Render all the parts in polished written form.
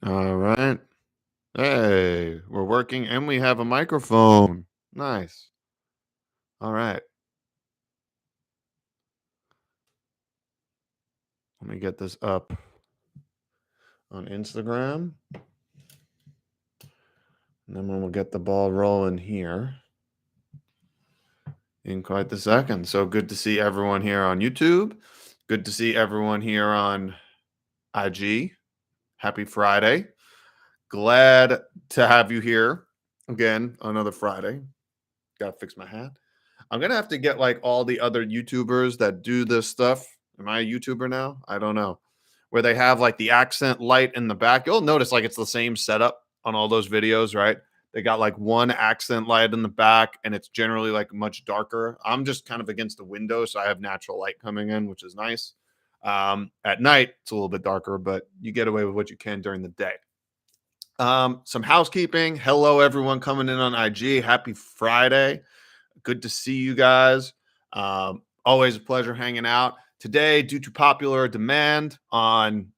All right. Hey, we're working and we have a microphone. Nice. All right. Let me get this up on Instagram. And then we'll get the ball rolling here in quite the second. So good to see everyone here on YouTube. Good to see everyone here on IG. Happy Friday. Glad to have you here again, another Friday. Gotta fix my hat. I'm gonna have to get like all the other YouTubers that do this stuff. Am I a YouTuber now? I don't know. Where they have like the accent light in the back. You'll notice like it's the same setup on all those videos, right? They got like one accent light in the back and it's generally like much darker. I'm just kind of against the window, so I have natural light coming in, which is nice. At night, it's a little bit darker, but you get away with what you can during the day. Some housekeeping. Hello, everyone coming in on IG. Happy Friday. Good to see you guys. Always a pleasure hanging out. Today, due to popular demand on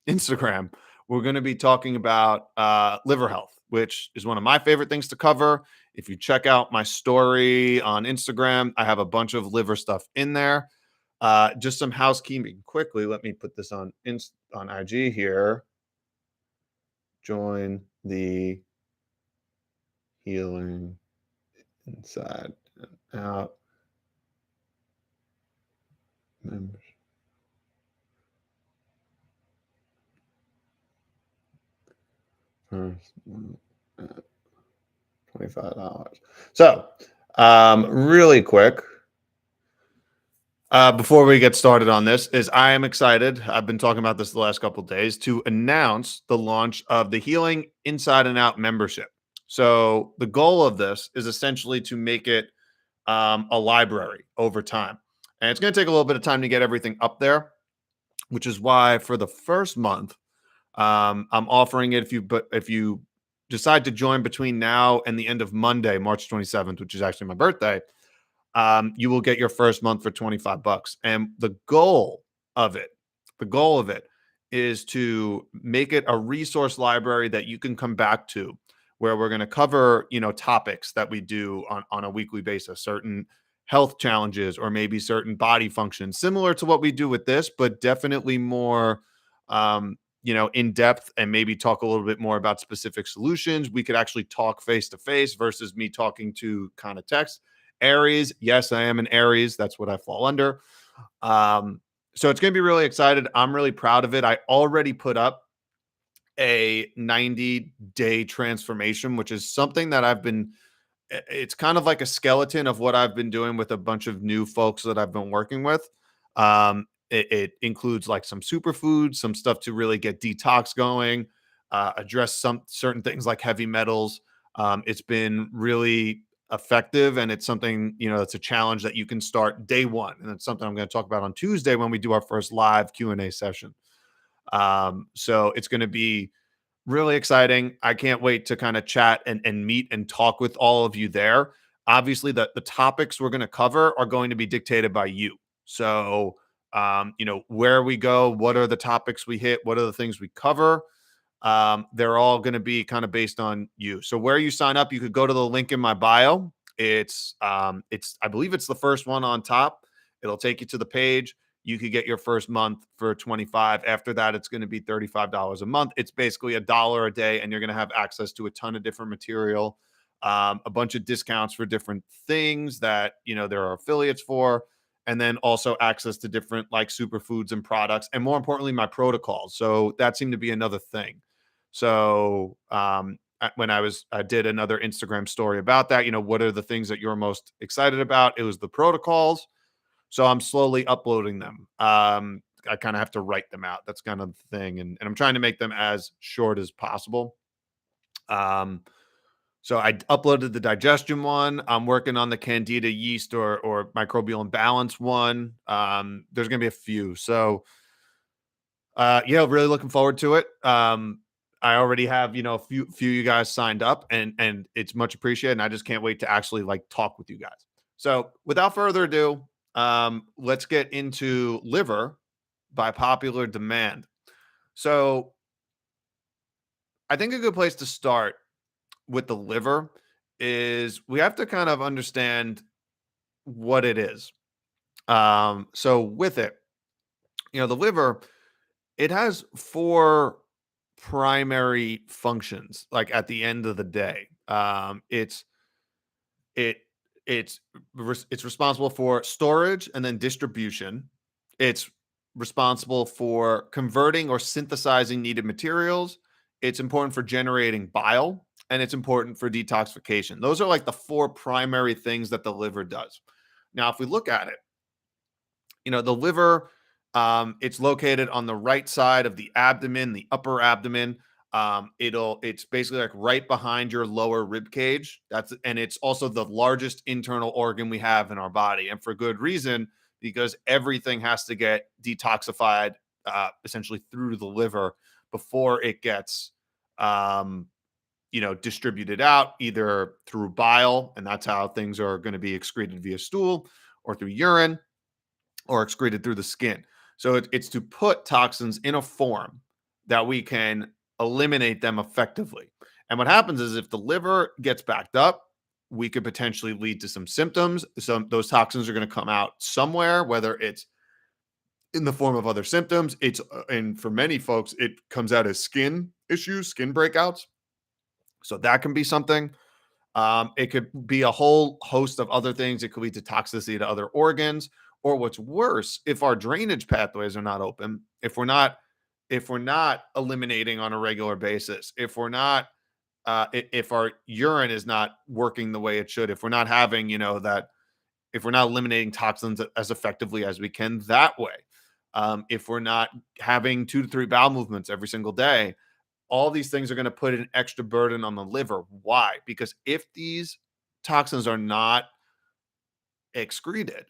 Instagram, we're going to be talking about liver health, which is one of my favorite things to cover. If you check out my story on Instagram, I have a bunch of liver stuff in there. Just some housekeeping quickly. Let me put this on IG here. Join the healing inside and out members. First, $25. So, really quick, before we get started on this, is I am excited. I've been talking about this the last couple of days to announce the launch of the Healing Inside and Out membership. So, the goal of this is essentially to make it a library over time, and it's going to take a little bit of time to get everything up there, which is why for the first month, I'm offering it if you decide to join between now and the end of Monday, March 27th, which is actually my birthday, you will get your first month for $25. And the goal of it is to make it a resource library that you can come back to where we're going to cover, topics that we do on a weekly basis, certain health challenges or maybe certain body functions, similar to what we do with this, but definitely more in depth and maybe talk a little bit more about specific solutions. We could actually talk face to face versus me talking to kind of text. Aries, yes, I am an Aries. That's what I fall under. So it's going to be really excited. I'm really proud of it. I already put up a 90-day transformation, which is something that it's kind of like a skeleton of what I've been doing with a bunch of new folks that I've been working with. It includes like some superfoods, some stuff to really get detox going, address some certain things like heavy metals. It's been really effective, and it's something it's a challenge that you can start day one, and it's something I'm going to talk about on Tuesday when we do our first live Q&A session. So it's going to be really exciting. I can't wait to kind of chat and meet and talk with all of you there. Obviously, the topics we're going to cover are going to be dictated by you. So, where we go, what are the topics we hit, what are the things we cover. They're all going to be kind of based on you. So, where you sign up, you could go to the link in my bio. I believe it's the first one on top. It'll take you to the page. You could get your first month for 25. After that, it's going to be $35 a month. It's basically $1 a day, and you're going to have access to a ton of different material, a bunch of discounts for different things that there are affiliates for, and then also access to different like superfoods and products, and more importantly, my protocols. So that seemed to be another thing. So when I did another Instagram story about that, what are the things that you're most excited about? It was the protocols. So I'm slowly uploading them. I kind of have to write them out. That's kind of the thing. And I'm trying to make them as short as possible. So I uploaded the digestion one. I'm working on the candida yeast or microbial imbalance one. There's going to be a few. So really looking forward to it. I already have, a few you guys signed up, and it's much appreciated. And I just can't wait to actually like talk with you guys. So without further ado, let's get into liver by popular demand. So I think a good place to start with the liver is we have to kind of understand what it is. So with it, the liver, it has four primary functions. Like at the end of the day, it it's responsible for storage and then distribution. It's responsible for converting or synthesizing needed materials. It's important for generating bile, and it's important for detoxification. Those are like the four primary things that the liver does. Now, if we look at it, the liver, it's located on the right side of the abdomen, the upper abdomen. It's basically like right behind your lower rib cage. And it's also the largest internal organ we have in our body, and for good reason, because everything has to get detoxified, essentially through the liver before it gets, um, distributed out either through bile, and that's how things are going to be excreted via stool, or through urine, or excreted through the skin. So it's to put toxins in a form that we can eliminate them effectively. And what happens is if the liver gets backed up, we could potentially lead to some symptoms. Some those toxins are going to come out somewhere, whether it's in the form of other symptoms. And for many folks, it comes out as skin issues, skin breakouts. So that can be something. It could be a whole host of other things. It could lead to toxicity to other organs, or what's worse, if our drainage pathways are not open, if we're not eliminating on a regular basis, if our urine is not working the way it should, if we're not having, if we're not eliminating toxins as effectively as we can that way, if we're not having 2 to 3 bowel movements every single day, all these things are going to put an extra burden on the liver. Why? Because if these toxins are not excreted,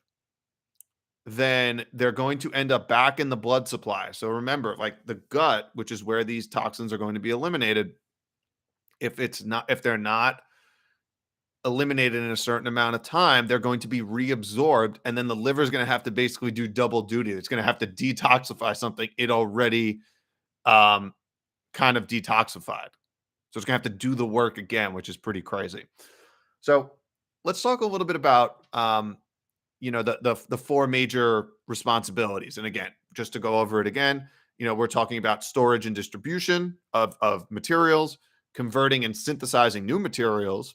then they're going to end up back in the blood supply. So remember, like the gut, which is where these toxins are going to be eliminated, if they're not eliminated in a certain amount of time, they're going to be reabsorbed, and then the liver is going to have to basically do double duty. It's going to have to detoxify something it already um, kind of detoxified. So it's gonna have to do the work again, which is pretty crazy. So let's talk a little bit about the four major responsibilities. And again, just to go over it again, we're talking about storage and distribution of materials, converting and synthesizing new materials,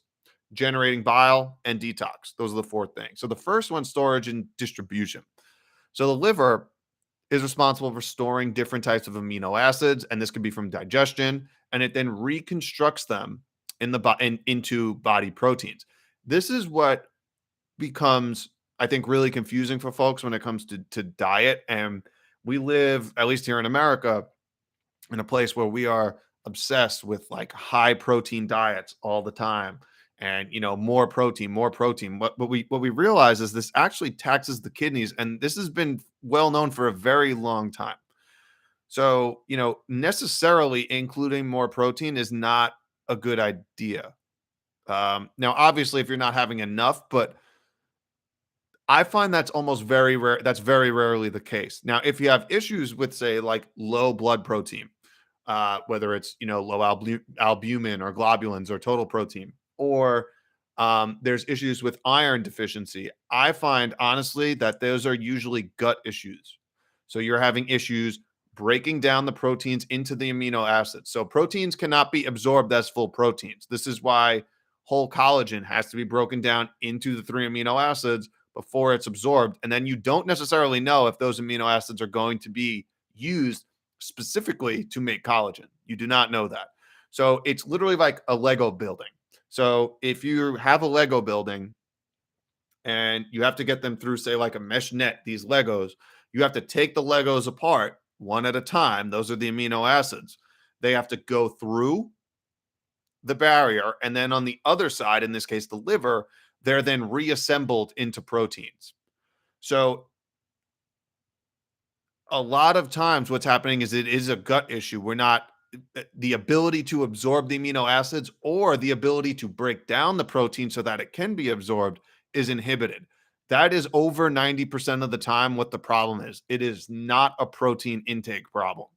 generating bile, and detox. Those are the four things. So the first one, storage and distribution. So the liver is responsible for storing different types of amino acids, and this could be from digestion, and it then reconstructs them into body proteins. This is what becomes, I think, really confusing for folks when it comes to diet. And we live, at least here in America, in a place where we are obsessed with like high protein diets all the time, and more protein. What we realize is this actually taxes the kidneys, and this has been well known for a very long time. So necessarily including more protein is not a good idea. Now obviously if you're not having enough, but I find that's almost very rare. That's very rarely the case. Now, if you have issues with, say, like low blood protein, whether it's low albumin or globulins or total protein, or there's issues with iron deficiency, I find honestly that those are usually gut issues. So you're having issues breaking down the proteins into the amino acids. So proteins cannot be absorbed as full proteins. This is why whole collagen has to be broken down into the 3 amino acids before it's absorbed. And then you don't necessarily know if those amino acids are going to be used specifically to make collagen. You do not know that. So it's literally like a Lego building. So if you have a Lego building and you have to get them through, say, like a mesh net, these Legos, you have to take the Legos apart one at a time. Those are the amino acids. They have to go through the barrier. And then on the other side, in this case, the liver, they're then reassembled into proteins. So a lot of times what's happening is it is a gut issue. We're not the ability to absorb the amino acids or the ability to break down the protein so that it can be absorbed is inhibited. That is over 90% of the time what the problem is. It is not a protein intake problem.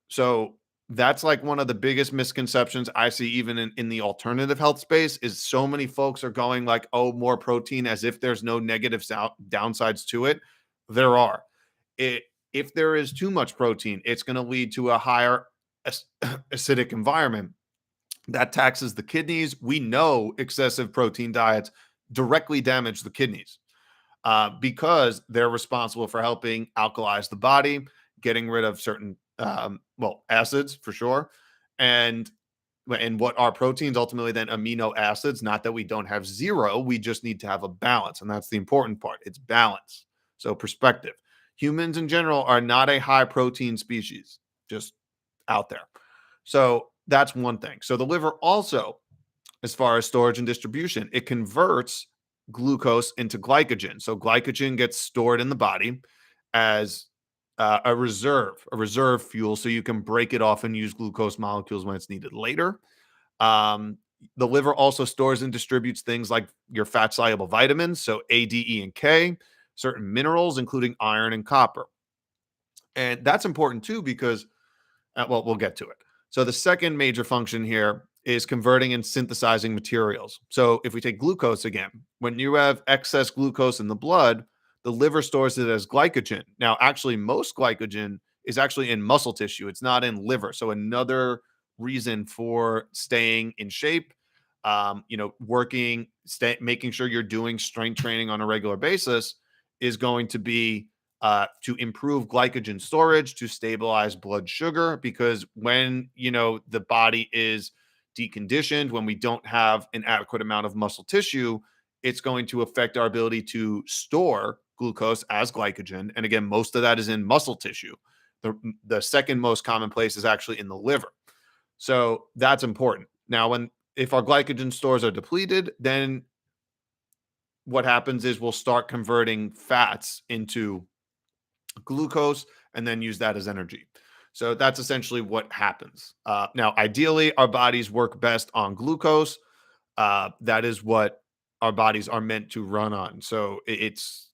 So That's like one of the biggest misconceptions I see even in the alternative health space is so many folks are going like, oh, more protein as if there's no negative downsides to it. There are. It, if there is too much protein, it's going to lead to a higher acidic environment that taxes the kidneys. We know excessive protein diets directly damage the kidneys because they're responsible for helping alkalize the body, getting rid of certain, acids for sure. And what are proteins ultimately then amino acids, not that we don't have zero, we just need to have a balance. And that's the important part. It's balance. So perspective. Humans in general are not a high protein species, just out there. So that's one thing. So the liver also, as far as storage and distribution, it converts glucose into glycogen. So glycogen gets stored in the body as a reserve fuel, so you can break it off and use glucose molecules when it's needed later. Um, the liver also stores and distributes things like your fat soluble vitamins, so A, D, E, and K, certain minerals, including iron and copper. And that's important too because we'll get to it. So the second major function here is converting and synthesizing materials. So if we take glucose again, when you have excess glucose in the blood, the liver stores it as glycogen. Now, actually, most glycogen is actually in muscle tissue. It's not in liver. So another reason for staying in shape, making sure you're doing strength training on a regular basis is going to be to improve glycogen storage, to stabilize blood sugar, because when the body is deconditioned, when we don't have an adequate amount of muscle tissue, it's going to affect our ability to store glucose as glycogen. And again, most of that is in muscle tissue. The second most common place is actually in the liver. So that's important. Now, if our glycogen stores are depleted, then what happens is we'll start converting fats into glucose and then use that as energy. So that's essentially what happens. Now, ideally, our bodies work best on glucose. That is what our bodies are meant to run on. So it's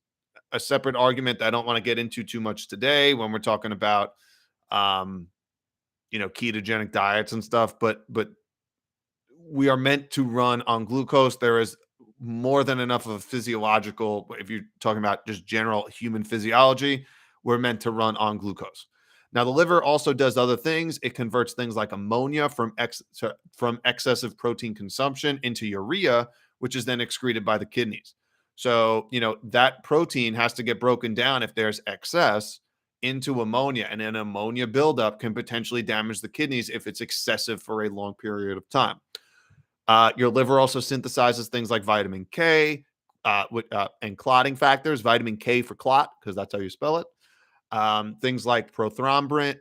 a separate argument that I don't want to get into too much today when we're talking about, ketogenic diets and stuff. But we are meant to run on glucose. There is more than enough of a physiological, if you're talking about just general human physiology, we're meant to run on glucose. Now, the liver also does other things. It converts things like ammonia from excessive protein consumption into urea, which is then excreted by the kidneys. So, that protein has to get broken down if there's excess into ammonia, and an ammonia buildup can potentially damage the kidneys if it's excessive for a long period of time. Your liver also synthesizes things like vitamin K and clotting factors, vitamin K for clot, because that's how you spell it. Things like prothrombin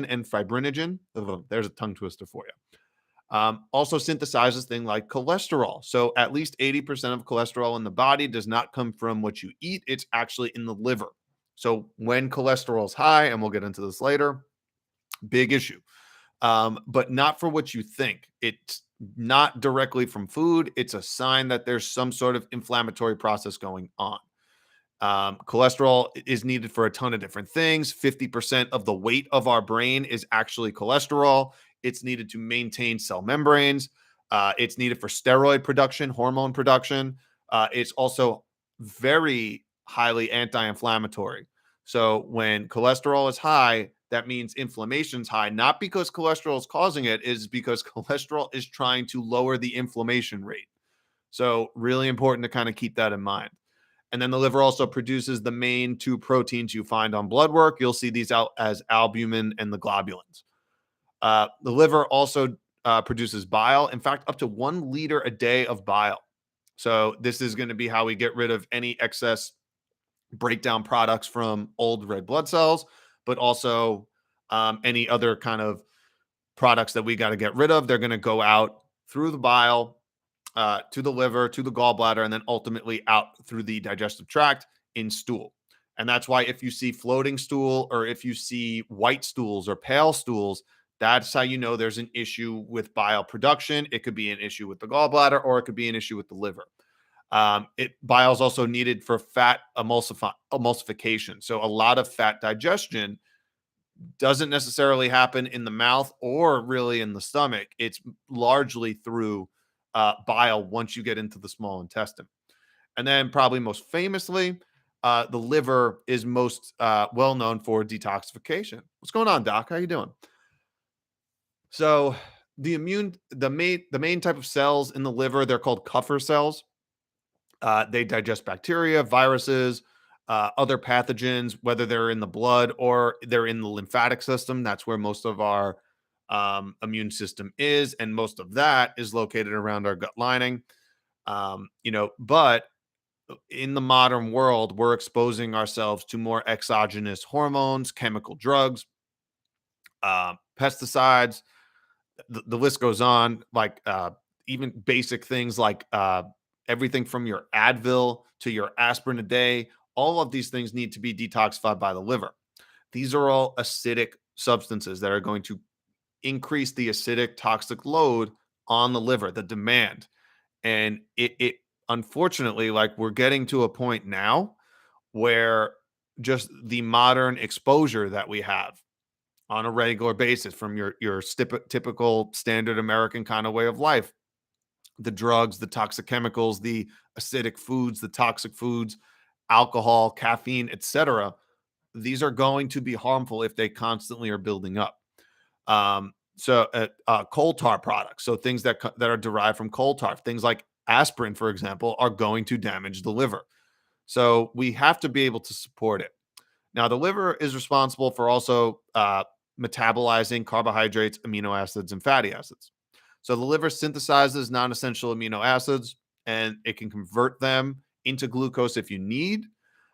and fibrinogen. Ugh, there's a tongue twister for you. Also synthesizes things like cholesterol. So at least 80% of cholesterol in the body does not come from what you eat. It's actually in the liver. So when cholesterol is high, and we'll get into this later, big issue. But not for what you think. It's not directly from food. It's a sign that there's some sort of inflammatory process going on. Cholesterol is needed for a ton of different things. 50% of the weight of our brain is actually cholesterol. It's needed to maintain cell membranes. It's needed for steroid production, hormone production. It's also very highly anti-inflammatory. So when cholesterol is high, that means inflammation's high, not because cholesterol is causing it, is because cholesterol is trying to lower the inflammation rate. So really important to kind of keep that in mind. And then the liver also produces the main two proteins you find on blood work. You'll see these out as albumin and the globulins. The liver also produces bile. In fact, up to 1 liter a day of bile. So this is going to be how we get rid of any excess breakdown products from old red blood cells, but also any other kind of products that we got to get rid of. They're going to go out through the bile to the liver, to the gallbladder, and then ultimately out through the digestive tract in stool. And that's why if you see floating stool, or if you see white stools or pale stools, that's how you know there's an issue with bile production. It could be an issue with the gallbladder, or it could be an issue with the liver. Bile is also needed for fat emulsification. So a lot of fat digestion doesn't necessarily happen in the mouth or really in the stomach. It's largely through bile once you get into the small intestine. And then, probably most famously, the liver is most well known for detoxification. What's going on, Doc? How you doing? So, the main type of cells in the liver, they're called Kupffer cells. They digest bacteria, viruses, other pathogens, whether they're in the blood or they're in the lymphatic system. That's where most of our immune system is, and most of that is located around our gut lining. But in the modern world, we're exposing ourselves to more exogenous hormones, chemical drugs, pesticides. The list goes on. Like even basic things like everything from your Advil to your aspirin a day. All of these things need to be detoxified by the liver. These are all acidic substances that are going to increase the acidic toxic load on the liver, the demand. And it unfortunately, like, we're getting to a point now where just the modern exposure that we have on a regular basis from your typical standard American kind of way of life, the drugs, the toxic chemicals, the acidic foods, the toxic foods, alcohol, caffeine, etc. These are going to be harmful if they constantly are building up. Coal tar products, so things that are derived from coal tar, things like aspirin, for example, are going to damage the liver. So we have to be able to support it. Now, the liver is responsible for also metabolizing carbohydrates, amino acids, and fatty acids. So the liver synthesizes non-essential amino acids, and it can convert them into glucose if you need.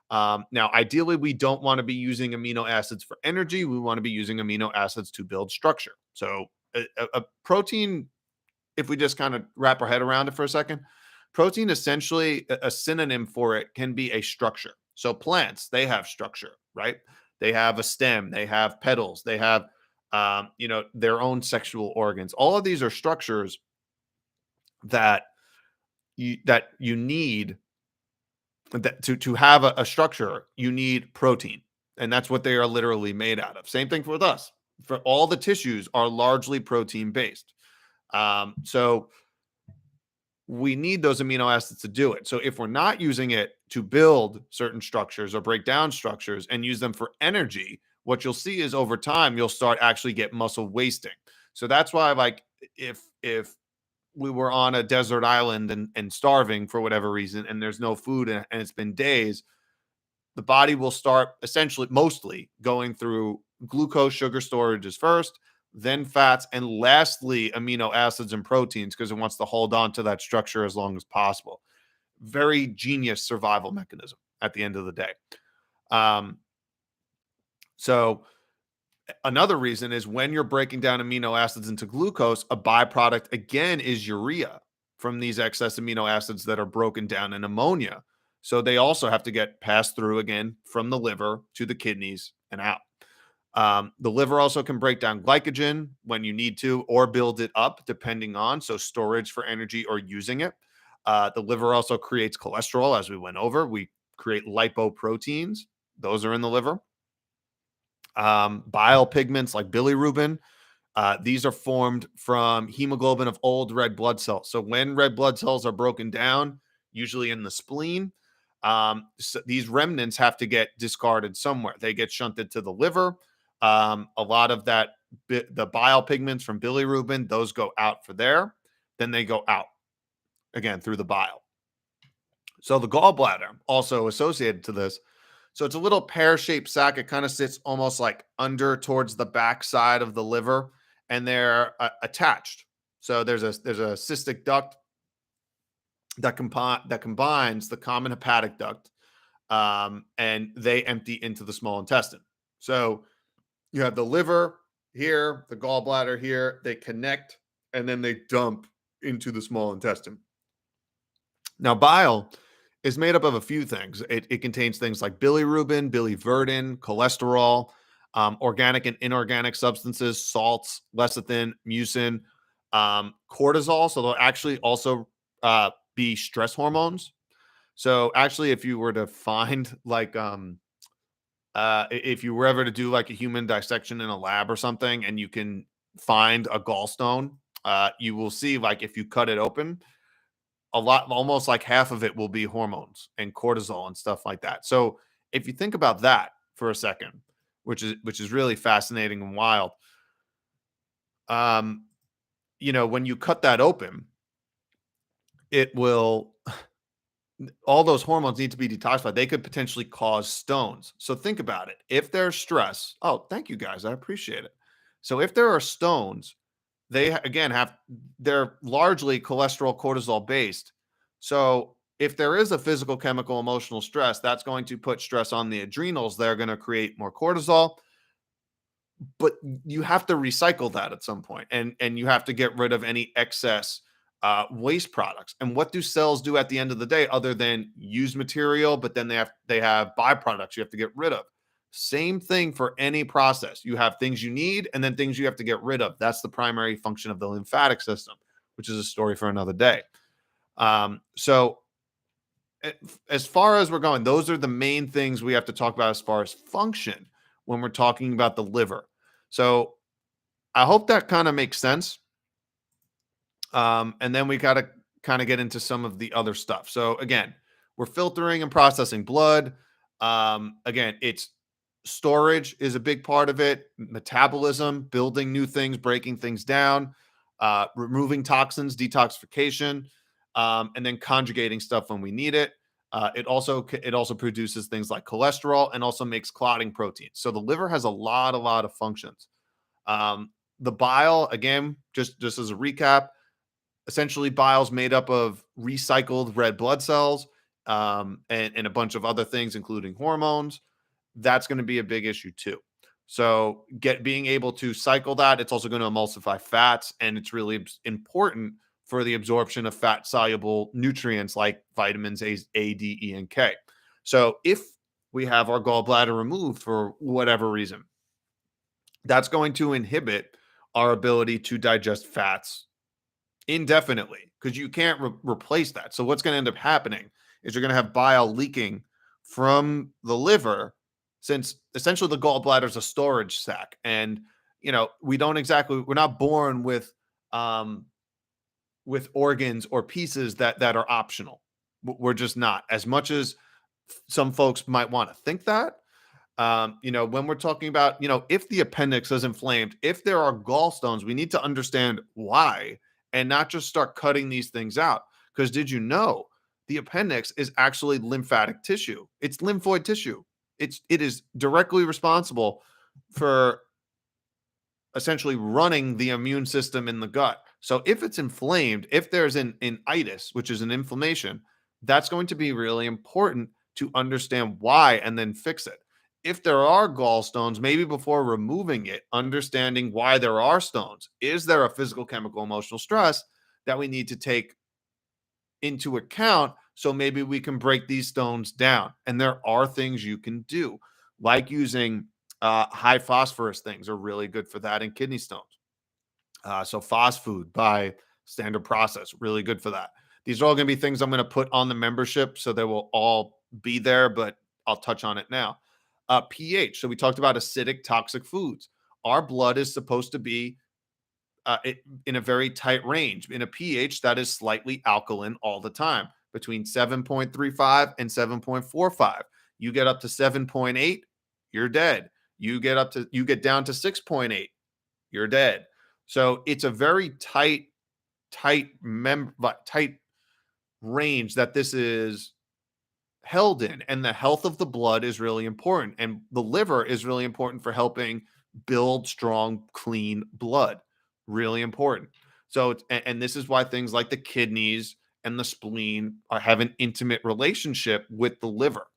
Now, ideally, we don't want to be using amino acids for energy. We want to be using amino acids to build structure. So a protein, if we just kind of wrap our head around it for a second, protein, essentially a synonym for it can be a structure. So plants, they have structure, right? They have a stem, they have petals, they have their own sexual organs. All of these are structures that you need. That to have a structure, you need protein, and that's what they are literally made out of. Same thing with us. For all the tissues are largely protein based. So we need those amino acids to do it. So if we're not using it to build certain structures or break down structures and use them for energy, what you'll see is over time you'll start actually get muscle wasting. So that's why, like, if we were on a desert island and starving for whatever reason, and there's no food, and it's been days, the body will start essentially mostly going through glucose sugar storages first, then fats, and lastly amino acids and proteins, because it wants to hold on to that structure as long as possible. Very genius survival mechanism at the end of the day. So another reason is when you're breaking down amino acids into glucose, a byproduct again is urea from these excess amino acids that are broken down in ammonia. So they also have to get passed through again from the liver to the kidneys and out. The liver also can break down glycogen when you need to, or build it up depending on, so storage for energy or using it. The liver also creates cholesterol, as we went over. We create lipoproteins. Those are in the liver. Bile pigments like bilirubin. These are formed from hemoglobin of old red blood cells. So when red blood cells are broken down, usually in the spleen, so these remnants have to get discarded somewhere. They get shunted to the liver. A lot of that, the bile pigments from bilirubin, those go out for there. Then they go out again through the bile. So the gallbladder also associated to this. So it's a little pear-shaped sac. It kind of sits almost like under towards the back side of the liver, and they're attached. So there's a cystic duct that combines the common hepatic duct, and they empty into the small intestine. So you have the liver here, the gallbladder here. They connect, and then they dump into the small intestine. Now, bile is made up of a few things. It contains things like bilirubin, biliverdin, cholesterol, organic and inorganic substances, salts, lecithin, mucin, cortisol. So they'll actually also be stress hormones. So actually, if you were to find like If you were ever to do like a human dissection in a lab or something, and you can find a gallstone, you will see like if you cut it open, a lot, almost like half of it will be hormones and cortisol and stuff like that. So if you think about that for a second, which is really fascinating and wild, um, when you cut that open, it will all those hormones need to be detoxified. They could potentially cause stones. So think about it. If there's stress, oh, thank you guys, I appreciate it. So if there are stones, again have they're largely cholesterol cortisol based. So if there is a physical, chemical, emotional stress, that's going to put stress on the adrenals. They're going to create more cortisol, but you have to recycle that at some point, and you have to get rid of any excess waste products. And what do cells do at the end of the day other than use material? But then they have byproducts you have to get rid of. Same thing for any process. You have things you need and then things you have to get rid of. That's the primary function of the lymphatic system, which is a story for another day. So as far as we're going, those are the main things we have to talk about as far as function when we're talking about the liver. So I hope that kind of makes sense. And then we got to kind of get into some of the other stuff. So again, we're filtering and processing blood. Again, it's storage is a big part of it. Metabolism, building new things, breaking things down, removing toxins, detoxification, and then conjugating stuff when we need it. It also produces things like cholesterol and also makes clotting proteins. So the liver has a lot of functions. The bile, again, just as a recap, essentially bile's made up of recycled red blood cells, and a bunch of other things, including hormones. That's going to be a big issue too. So being able to cycle that, it's also going to emulsify fats, and it's really important for the absorption of fat soluble nutrients like vitamins A, D, E, and K. So if we have our gallbladder removed for whatever reason, that's going to inhibit our ability to digest fats indefinitely, because you can't replace that. So what's going to end up happening is you're going to have bile leaking from the liver, since essentially the gallbladder is a storage sac. And we're not born with organs or pieces that are optional. We're just not, as much as some folks might want to think that. When we're talking about, if the appendix is inflamed, if there are gallstones, we need to understand why and not just start cutting these things out. Because did you know the appendix is actually lymphatic tissue? It's lymphoid tissue. It is directly responsible for essentially running the immune system in the gut. So if it's inflamed, if there's an itis, which is an inflammation, that's going to be really important to understand why and then fix it. If there are gallstones, maybe before removing it, understanding why there are stones. Is there a physical, chemical, emotional stress that we need to take into account, so maybe we can break these stones down? And there are things you can do, like using high phosphorus things are really good for that, and kidney stones. So fast food by Standard Process, really good for that. These are all going to be things I'm going to put on the membership, so they will all be there, but I'll touch on it now. pH. So we talked about acidic, toxic foods. Our blood is supposed to be in a very tight range, in a pH that is slightly alkaline all the time, between 7.35 and 7.45. You get up to 7.8, you're dead. You get down to 6.8, you're dead. So it's a very tight range that this is held in, and the health of the blood is really important, and the liver is really important for helping build strong, clean blood. Really important. So and this is why things like the kidneys and the spleen have an intimate relationship with the liver.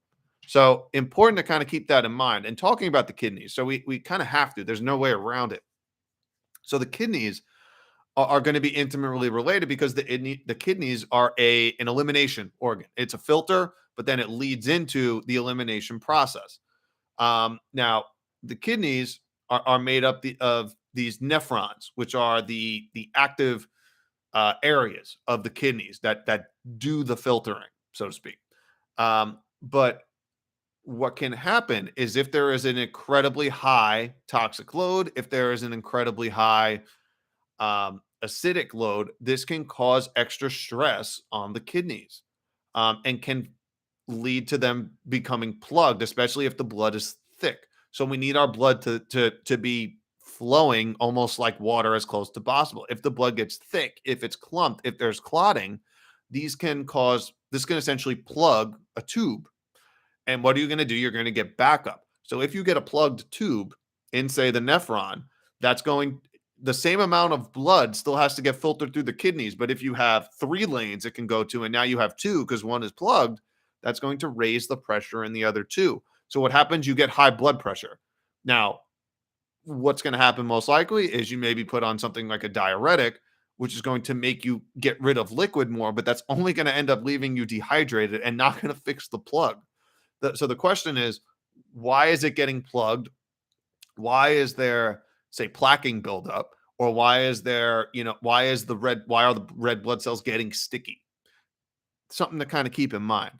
So important to kind of keep that in mind. And talking about the kidneys, so we kind of have to, there's no way around it. So the kidneys are going to be intimately related, because the kidneys are an elimination organ. It's a filter, but then it leads into the elimination process. Now, the kidneys are made up of these nephrons, which are the active areas of the kidneys that do the filtering, so to speak. But what can happen is if there is an incredibly high toxic load, if there is an incredibly high acidic load, this can cause extra stress on the kidneys, and can lead to them becoming plugged, especially if the blood is thick. So we need our blood to be flowing almost like water as close to possible. If the blood gets thick, if it's clumped, if there's clotting, this can essentially plug a tube. And what are you going to do? You're going to get backup. So if you get a plugged tube in, say, the nephron, that's going the same amount of blood still has to get filtered through the kidneys. But if you have three lanes it can go to, and now you have two because one is plugged, that's going to raise the pressure in the other two. So what happens? You get high blood pressure. Now, what's going to happen most likely is you maybe put on something like a diuretic, which is going to make you get rid of liquid more, but that's only going to end up leaving you dehydrated and not going to fix the plug. So the question is, why is it getting plugged? Why is there, say, plaquing buildup? Or why is there, why are the red blood cells getting sticky? Something to kind of keep in mind.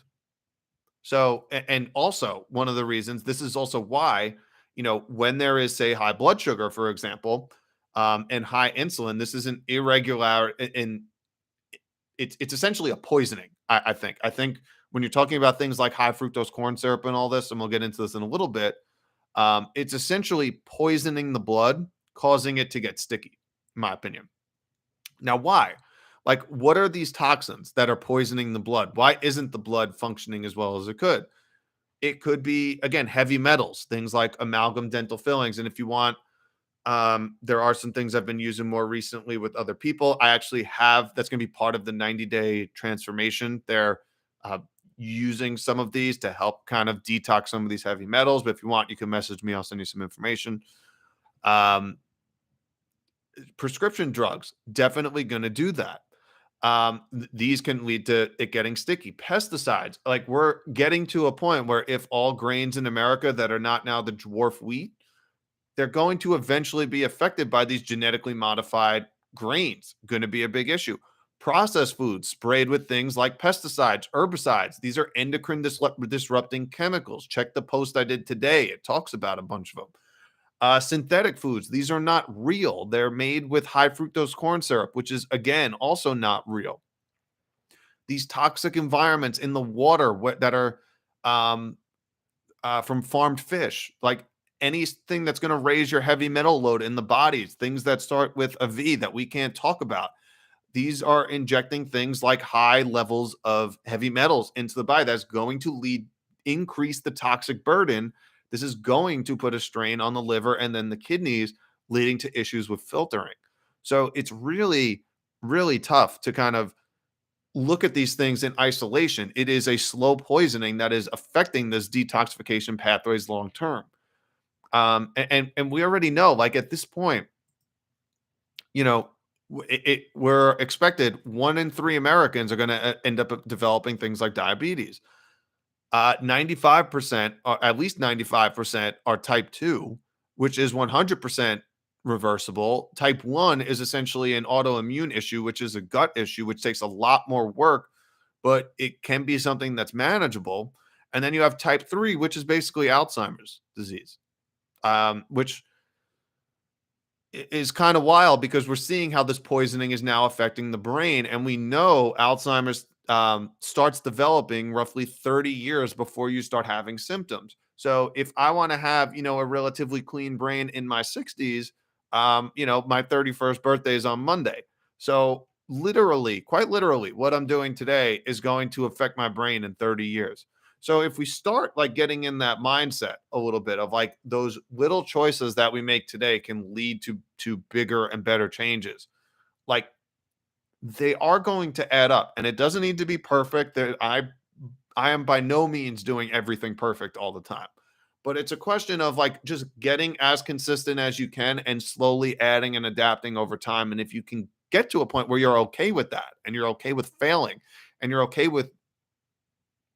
So, and also one of the reasons, this is also why, when there is, say, high blood sugar, for example, and high insulin, this is an irregular, and it's essentially a poisoning. I think. I think when you're talking about things like high fructose corn syrup and all this, and we'll get into this in a little bit, it's essentially poisoning the blood, causing it to get sticky, in my opinion. Now, why? Like, what are these toxins that are poisoning the blood? Why isn't the blood functioning as well as it could? It could be, again, heavy metals, things like amalgam dental fillings. And if you want, there are some things I've been using more recently with other people. I actually have, that's going to be part of the 90-day transformation. They're uh, using some of these to help kind of detox some of these heavy metals. But if you want, you can message me. I'll send you some information. Um, Prescription drugs, definitely going to do that. These can lead to it getting sticky. Pesticides, like we're getting to a point where if all grains in America that are not now the dwarf wheat, they're going to eventually be affected by these genetically modified grains. Going to be a big issue. Processed foods sprayed with things like pesticides, herbicides. These are endocrine disrupting chemicals. Check the post I did today. It talks about a bunch of them. Synthetic foods, these are not real. They're made with high fructose corn syrup, which is, again, also not real. These toxic environments in the water that are um, from farmed fish, like anything that's going to raise your heavy metal load in the bodies, things that start with a V that we can't talk about. These are injecting things like high levels of heavy metals into the body. That's going to increase the toxic burden. This is going to put a strain on the liver and then the kidneys, leading to issues with filtering. So it's really, really tough to kind of look at these things in isolation. It is a slow poisoning that is affecting this detoxification pathways long term. And we already know, like at this point, you know, we're expected 1 in 3 Americans are going to end up developing things like diabetes. 95%, or at least 95%, are type 2, which is 100% reversible. Type 1 is essentially an autoimmune issue, which is a gut issue, which takes a lot more work, but it can be something that's manageable. And then you have type 3, which is basically Alzheimer's disease, which is kind of wild because we're seeing how this poisoning is now affecting the brain. And we know Alzheimer's starts developing roughly 30 years before you start having symptoms. So if I want to have, a relatively clean brain in my 60s, my 31st birthday is on Monday. So literally, quite literally, what I'm doing today is going to affect my brain in 30 years. So if we start like getting in that mindset a little bit of like those little choices that we make today can lead to bigger and better changes. Like they are going to add up, and it doesn't need to be perfect. I am by no means doing everything perfect all the time. But it's a question of like just getting as consistent as you can and slowly adding and adapting over time. And if you can get to a point where you're okay with that and you're okay with failing and you're okay with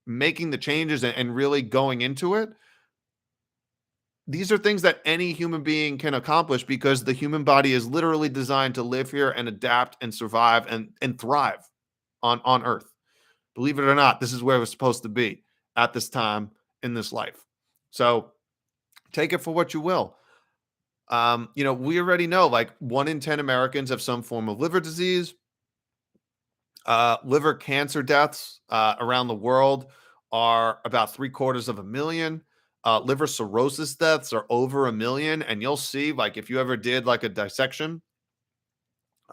making the changes and really going into it, these are things that any human being can accomplish because the human body is literally designed to live here and adapt and survive and thrive on Earth. Believe it or not, this is where we're supposed to be at this time in this life. So take it for what you will. We already know like 1 in 10 Americans have some form of liver disease. Liver cancer deaths around the world are about 3/4 of a million. Liver cirrhosis deaths are over 1 million. And you'll see, like, if you ever did like a dissection,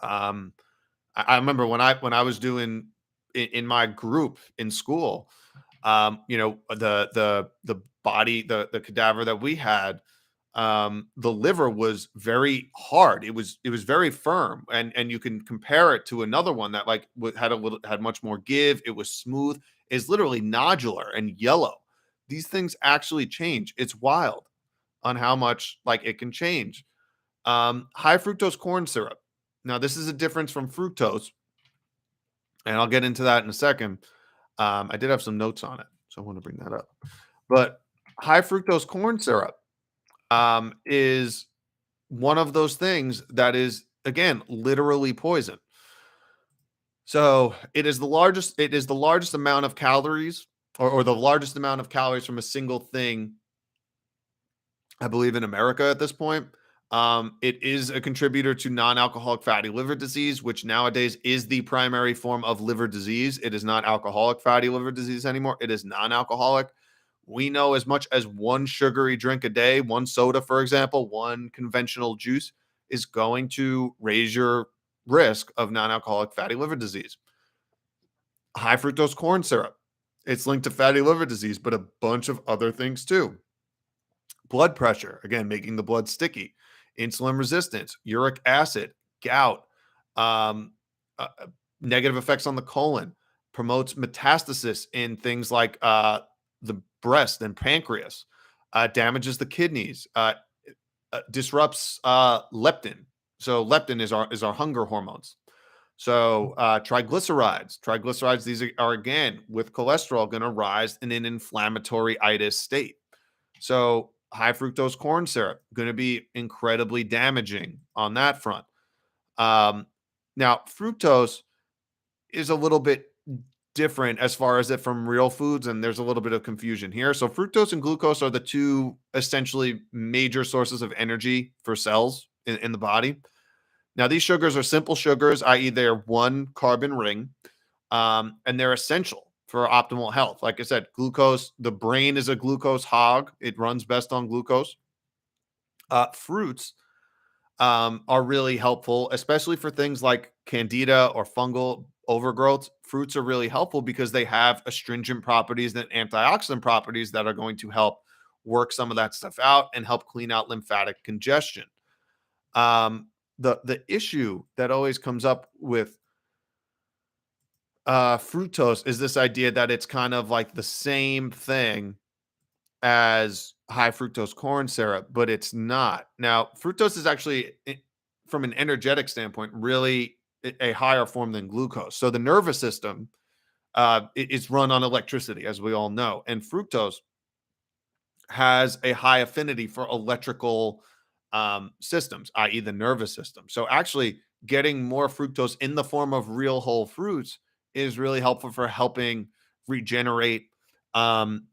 um, I remember when I was doing in my group in school, the body, the cadaver that we had, the liver was very hard. It was very firm, and you can compare it to another one that like had much more give. It was smooth. Is literally nodular and yellow. These things actually change. It's wild on how much like it can change. High fructose corn syrup. Now this is a difference from fructose, and I'll get into that in a second. I did have some notes on it, so I want to bring that up. But high fructose corn syrup is one of those things that is, again, literally poison. So it is the largest amount of calories, or the largest amount of calories from a single thing, I believe, in America at this point. It is a contributor to non-alcoholic fatty liver disease, which nowadays is the primary form of liver disease. It is not alcoholic fatty liver disease anymore. It is non-alcoholic. We know as much as one sugary drink a day, one soda, for example, one conventional juice is going to raise your risk of non-alcoholic fatty liver disease. High fructose corn syrup. It's linked to fatty liver disease, but a bunch of other things too. Blood pressure, again, making the blood sticky, insulin resistance, uric acid, gout, um, negative effects on the colon, promotes metastasis in things like the breast and pancreas, damages the kidneys, disrupts leptin. So leptin is our hunger hormones. So triglycerides, these are again with cholesterol going to rise in an inflammatory itis state. So high fructose corn syrup going to be incredibly damaging on that front. Um, Now fructose is a little bit different as far as it from real foods, and there's a little bit of confusion here. So fructose and glucose are the two essentially major sources of energy for cells in the body. Now these sugars are simple sugars, i.e. they're one carbon ring, and they're essential for optimal health. Like I said, glucose, the brain is a glucose hog. It runs best on glucose. Fruits are really helpful, especially for things like candida or fungal overgrowth. Fruits are really helpful because they have astringent properties and antioxidant properties that are going to help work some of that stuff out and help clean out lymphatic congestion. The issue that always comes up with fructose is this idea that it's kind of like the same thing as high fructose corn syrup, but it's not. Now, fructose is actually, from an energetic standpoint, really a higher form than glucose. So the nervous system is run on electricity, as we all know, and fructose has a high affinity for electrical systems, i.e., the nervous system. So actually, getting more fructose in the form of real whole fruits is really helpful for helping regenerate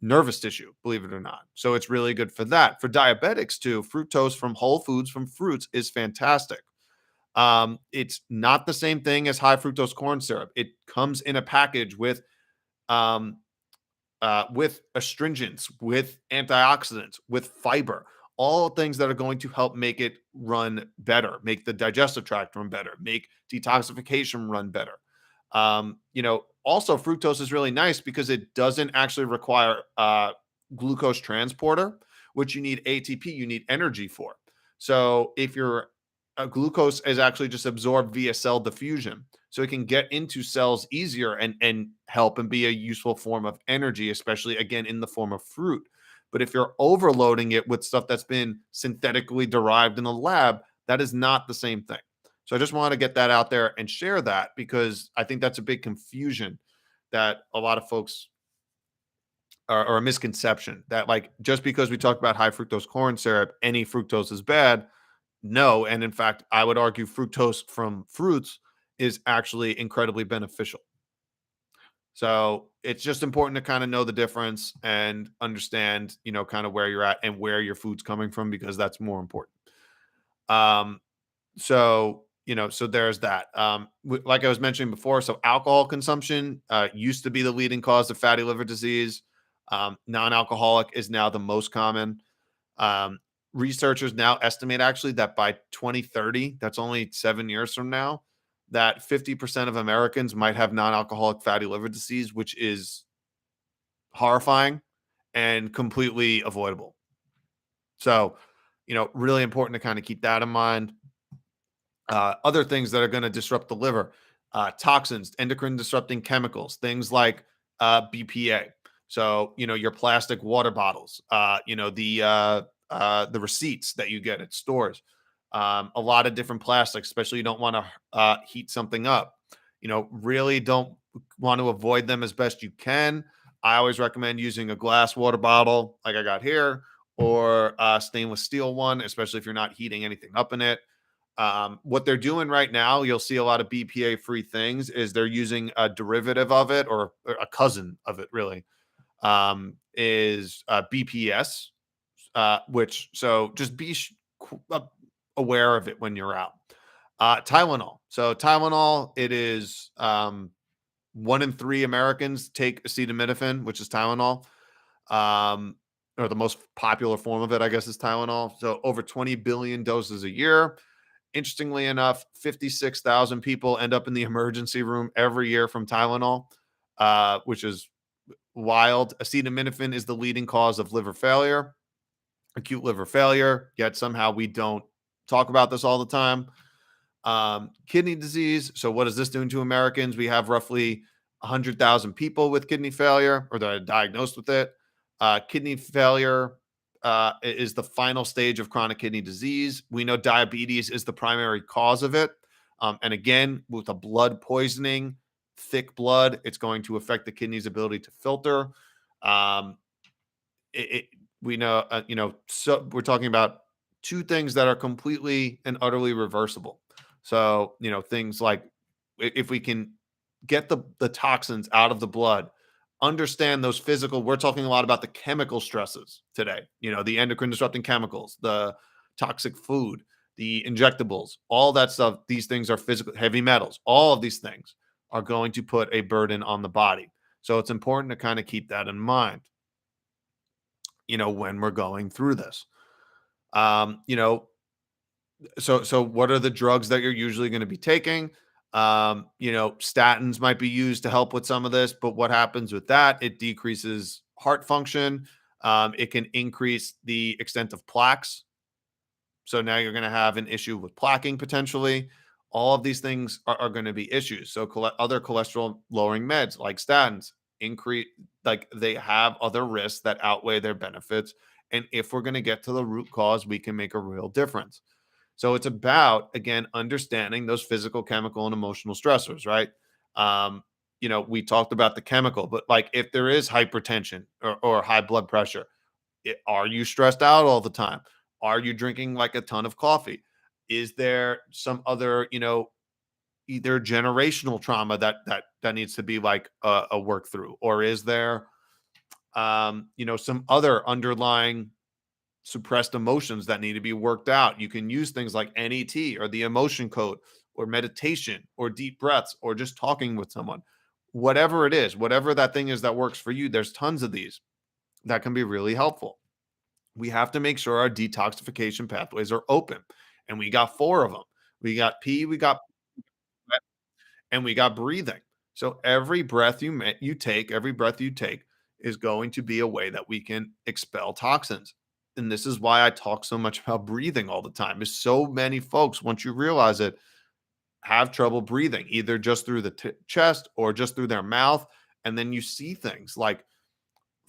nervous tissue, believe it or not. So it's really good for that. For diabetics too, fructose from whole foods, from fruits, is fantastic. It's not the same thing as high fructose corn syrup. It comes in a package um, with astringents, with antioxidants, with fiber, all things that are going to help make it run better, make the digestive tract run better, make detoxification run better. Also fructose is really nice because it doesn't actually require glucose transporter, which you need ATP, you need energy for. So if your glucose is actually just absorbed via cell diffusion, so it can get into cells easier and help and be a useful form of energy, especially again in the form of fruit. But if you're overloading it with stuff that's been synthetically derived in the lab, that is not the same thing. So I just want to get that out there and share that because I think that's a big confusion that a lot of folks are, or a misconception that like just because we talk about high fructose corn syrup, any fructose is bad. No, and in fact, I would argue fructose from fruits is actually incredibly beneficial. So it's just important to kind of know the difference and understand, kind of where you're at and where your food's coming from because that's more important. Um, so there's that. Like I was mentioning before, so alcohol consumption used to be the leading cause of fatty liver disease. Non-alcoholic is now the most common. Um, Researchers now estimate actually that by 2030, that's only 7 years from now, that 50% of Americans might have non-alcoholic fatty liver disease, which is horrifying and completely avoidable. So, really important to kind of keep that in mind. Other things that are going to disrupt the liver, toxins, endocrine disrupting chemicals, things like BPA. So, your plastic water bottles, the receipts that you get at stores, a lot of different plastics, especially you don't want to heat something up. Really don't want to avoid them as best you can. I always recommend using a glass water bottle like I got here or a stainless steel one, especially if you're not heating anything up in it. What they're doing right now, you'll see a lot of BPA free things, is they're using a derivative of it or a cousin of it, really, is BPS, which so just be aware of it when you're out. Tylenol. So, Tylenol, it is 1 in 3 Americans take acetaminophen, which is Tylenol. Um, or the most popular form of it, I guess, is Tylenol. So, over 20 billion doses a year. Interestingly enough, 56,000 people end up in the emergency room every year from Tylenol, which is wild. Acetaminophen is the leading cause of liver failure, acute liver failure, yet somehow we don't talk about this all the time. Kidney disease. So, what is this doing to Americans? We have roughly 100,000 people with kidney failure or that are diagnosed with it. Kidney failure is the final stage of chronic kidney disease. We know diabetes is the primary cause of it. And again, with a blood poisoning, thick blood, it's going to affect the kidney's ability to filter. Um, it we know, so we're talking about two things that are completely and utterly reversible. So, things like if we can get the toxins out of the blood, understand those physical, we're talking a lot about the chemical stresses today, the endocrine disrupting chemicals, the toxic food, the injectables, all that stuff. These things are physical, heavy metals, all of these things are going to put a burden on the body. So it's important to kind of keep that in mind, when we're going through this. Um, you know, so what are the drugs that you're usually going to be taking? Statins might be used to help with some of this, but what happens with that? It decreases heart function. It can increase the extent of plaques. So now you're going to have an issue with plaquing potentially. All of these things are going to be issues. So other cholesterol lowering meds like statins increase, like they have other risks that outweigh their benefits. And if we're going to get to the root cause, we can make a real difference. So it's about, again, understanding those physical, chemical, and emotional stressors, right? We talked about the chemical, but like if there is hypertension or high blood pressure, are you stressed out all the time? Are you drinking like a ton of coffee? Is there some other, either generational trauma that needs to be like a work through, or is there, some other underlying suppressed emotions that need to be worked out? You can use things like NET or the emotion code or meditation or deep breaths or just talking with someone. Whatever it is, whatever that thing is that works for you, there's tons of these that can be really helpful. We have to make sure our detoxification pathways are open. And we got four of them. We got pee, we got and we got breathing. So every breath you take, every breath you take is going to be a way that we can expel toxins. And this is why I talk so much about breathing all the time. Is so many folks, once you realize it, have trouble breathing, either just through the chest or just through their mouth. And then you see things like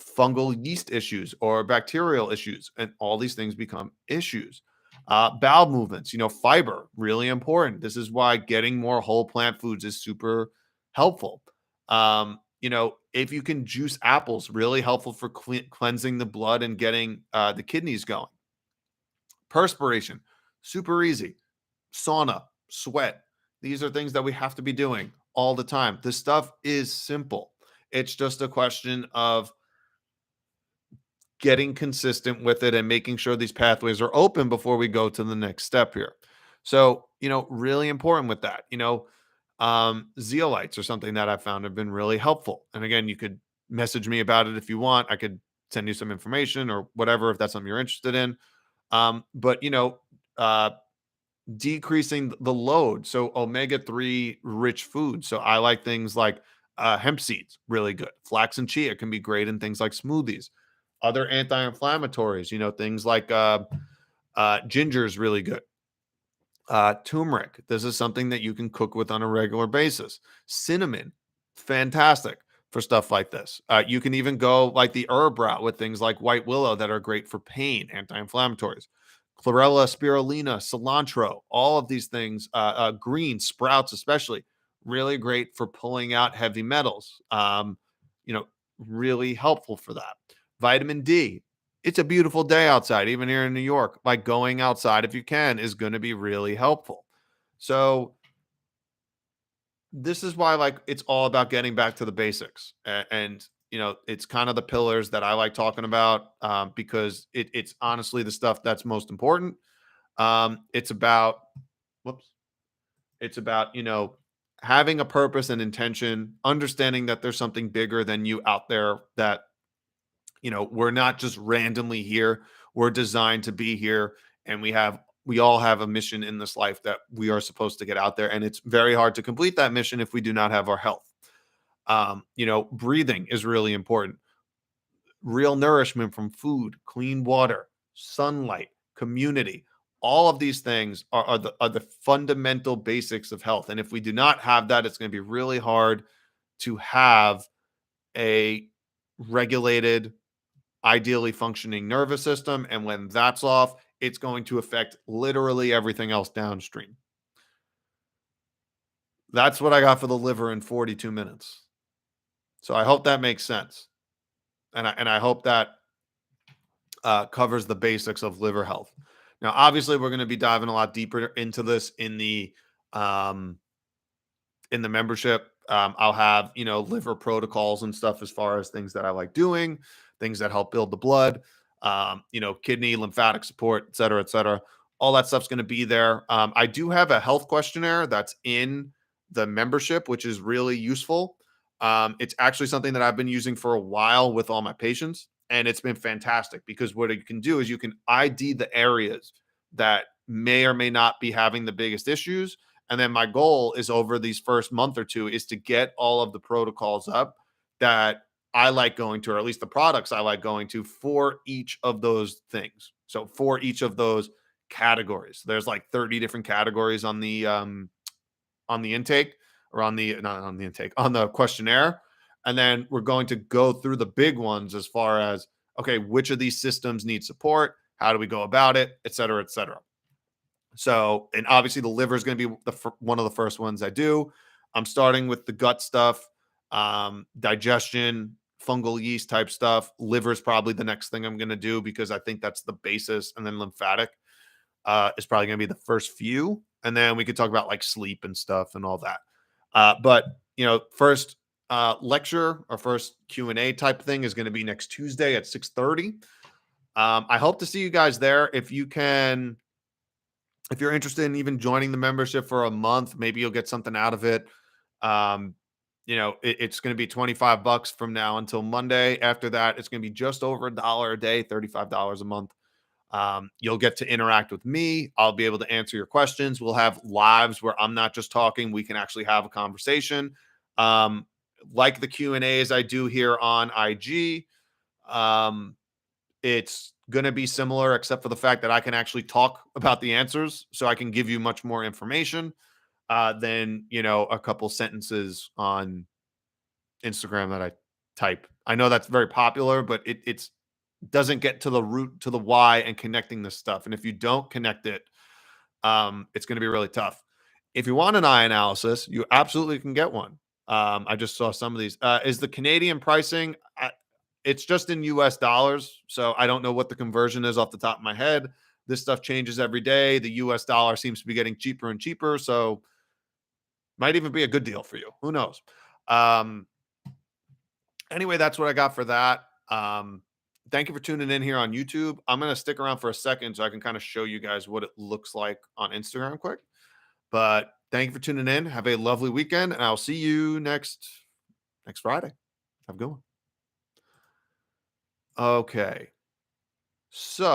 fungal yeast issues or bacterial issues, and all these things become issues. Bowel movements, fiber, really important. This is why getting more whole plant foods is super helpful. If you can juice apples, really helpful for cleansing the blood and getting the kidneys going. Perspiration, super easy. Sauna, sweat. These are things that we have to be doing all the time. This stuff is simple. It's just a question of getting consistent with it and making sure these pathways are open before we go to the next step here. So, really important with that. Zeolites are something that I found have been really helpful. And again, you could message me about it if you want. I could send you some information or whatever if that's something you're interested in. But uh, decreasing the load. So omega-3 rich foods. So I like things like hemp seeds, really good. Flax and chia can be great in things like smoothies. Other anti-inflammatories, things like ginger is really good. Turmeric, this is something that you can cook with on a regular basis. Cinnamon, fantastic for stuff like this. You can even go like the herb route with things like white willow that are great for pain, anti-inflammatories. Chlorella, spirulina, cilantro, all of these things, greens, sprouts especially, really great for pulling out heavy metals. You know, really helpful for that. Vitamin D, it's a beautiful day outside, even here in New York. Like going outside if you can is going to be really helpful. So this is why like it's all about getting back to the basics, and it's kind of the pillars that I like talking about, because it's honestly the stuff that's most important. It's about whoops, it's about having a purpose and intention, understanding that there's something bigger than you out there, that we're not just randomly here. We're designed to be here, and we all have a mission in this life that we are supposed to get out there. And it's very hard to complete that mission if we do not have our health. Breathing is really important. Real nourishment from food, clean water, sunlight, community. All of these things are the fundamental basics of health. And if we do not have that, it's going to be really hard to have a regulated, ideally functioning nervous system. And when that's off, it's going to affect literally everything else downstream. That's what I got for the liver in 42 minutes. So I hope that makes sense. And I hope that covers the basics of liver health. Now, obviously, we're going to be diving a lot deeper into this um, in the membership. I'll have, liver protocols and stuff as far as things that I like doing, things that help build the blood, kidney, lymphatic support, et cetera, et cetera. All that stuff's going to be there. I do have a health questionnaire that's in the membership, which is really useful. It's actually something that I've been using for a while with all my patients, and it's been fantastic because what you can do is you can ID the areas that may or may not be having the biggest issues, and then my goal is over these first month or two is to get all of the protocols up that I like going to, or at least the products I like going to for each of those things. So for each of those categories, there's like 30 different categories on the intake, or on the not on the intake, on the questionnaire. And then we're going to go through the big ones as far as, okay, which of these systems need support? How do we go about it? Et cetera, et cetera. So, and obviously the liver is going to be one of the first ones I do. I'm starting with the gut stuff, digestion, fungal yeast type stuff. Liver is probably the next thing I'm going to do because I think that's the basis. And then lymphatic is probably going to be the first few. And then we could talk about like sleep and stuff and all that. But, first lecture or first Q&A type thing is going to be next Tuesday at 6:30. I hope to see you guys there. If you're interested in even joining the membership for a month, maybe you'll get something out of it. Um, it's going to be $25 from now until Monday. After that, it's going to be just over $1 a day, $35 a month. You'll get to interact with me. I'll be able to answer your questions. We'll have lives where I'm not just talking. We can actually have a conversation. Like the Q&As I do here on IG. It's going to be similar, except for the fact that I can actually talk about the answers. So I can give you much more information than, a couple sentences on Instagram that I type. I know that's very popular, but it's doesn't get to the root, to the why, and connecting this stuff. And if you don't connect it, it's going to be really tough. If you want an eye analysis, you absolutely can get one. I just saw some of these. Is the Canadian pricing? It's just in US dollars. So I don't know what the conversion is off the top of my head. This stuff changes every day. The US dollar seems to be getting cheaper and cheaper. So might even be a good deal for you. Who knows? Um, Anyway, that's what I got for that. Thank you for tuning in here on YouTube. I'm gonna stick around for a second so I can kind of show you guys what it looks like on Instagram quick. But thank you for tuning in. Have a lovely weekend, and I'll see you next Friday. Have a good one. Okay. So